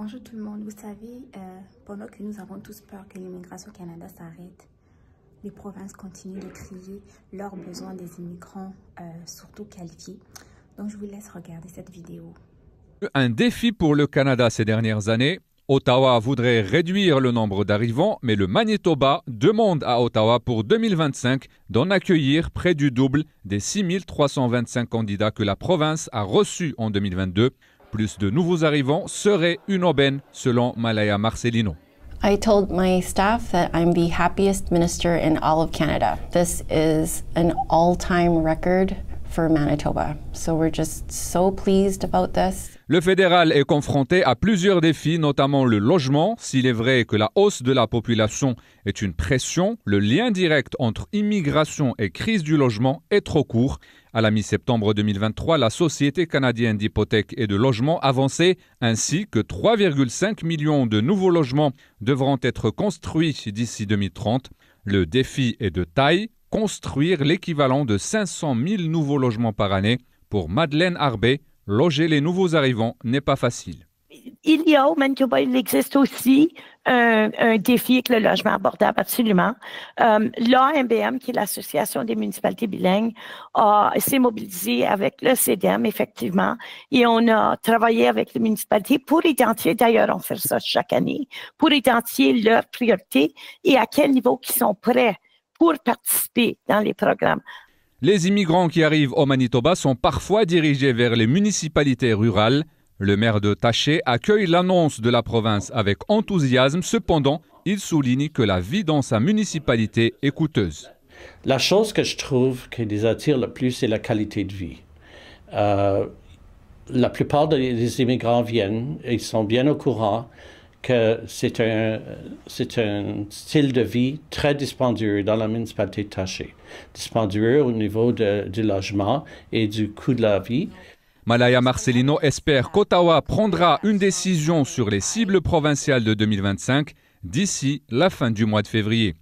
Bonjour tout le monde. Vous savez, pendant que nous avons tous peur que l'immigration au Canada s'arrête, les provinces continuent de crier leurs besoins des immigrants, surtout qualifiés. Donc, je vous laisse regarder cette vidéo. Un défi pour le Canada ces dernières années. Ottawa voudrait réduire le nombre d'arrivants, mais le Manitoba demande à Ottawa pour 2025 d'en accueillir près du double des 6325 candidats que la province a reçus en 2022. Plus de nouveaux arrivants serait une aubaine, selon Malaya Marcelino. I told my staff that I'm the happiest minister in all of Canada. This is an all-time record for Manitoba. So we're just so pleased about this. Le fédéral est confronté à plusieurs défis, notamment le logement. S'il est vrai que la hausse de la population est une pression, le lien direct entre immigration et crise du logement est trop court. À la mi-septembre 2023, la Société canadienne d'hypothèques et de logement avançait ainsi que 3,5 millions de nouveaux logements devront être construits d'ici 2030. Le défi est de taille, construire l'équivalent de 500 000 nouveaux logements par année. Pour Madeleine Arbet, loger les nouveaux arrivants n'est pas facile. Il y a au Manitoba, il existe aussi un défi avec le logement abordable, absolument. L'AMBM, qui est l'Association des municipalités bilingues, s'est mobilisée avec le CDM, effectivement, et on a travaillé avec les municipalités pour identifier, d'ailleurs on fait ça chaque année, pour identifier leurs priorités et à quel niveau ils sont prêts pour participer dans les programmes. Les immigrants qui arrivent au Manitoba sont parfois dirigés vers les municipalités rurales. Le maire de Taché accueille l'annonce de la province avec enthousiasme. Cependant, il souligne que la vie dans sa municipalité est coûteuse. La chose que je trouve qui les attire le plus, c'est la qualité de vie. La plupart des immigrants viennent, et ils sont bien au courant que c'est un style de vie très dispendieux dans la municipalité de Taché. Dispendieux au niveau du logement et du coût de la vie. Malaya Marcelino espère qu'Ottawa prendra une décision sur les cibles provinciales de 2025 d'ici la fin du mois de février.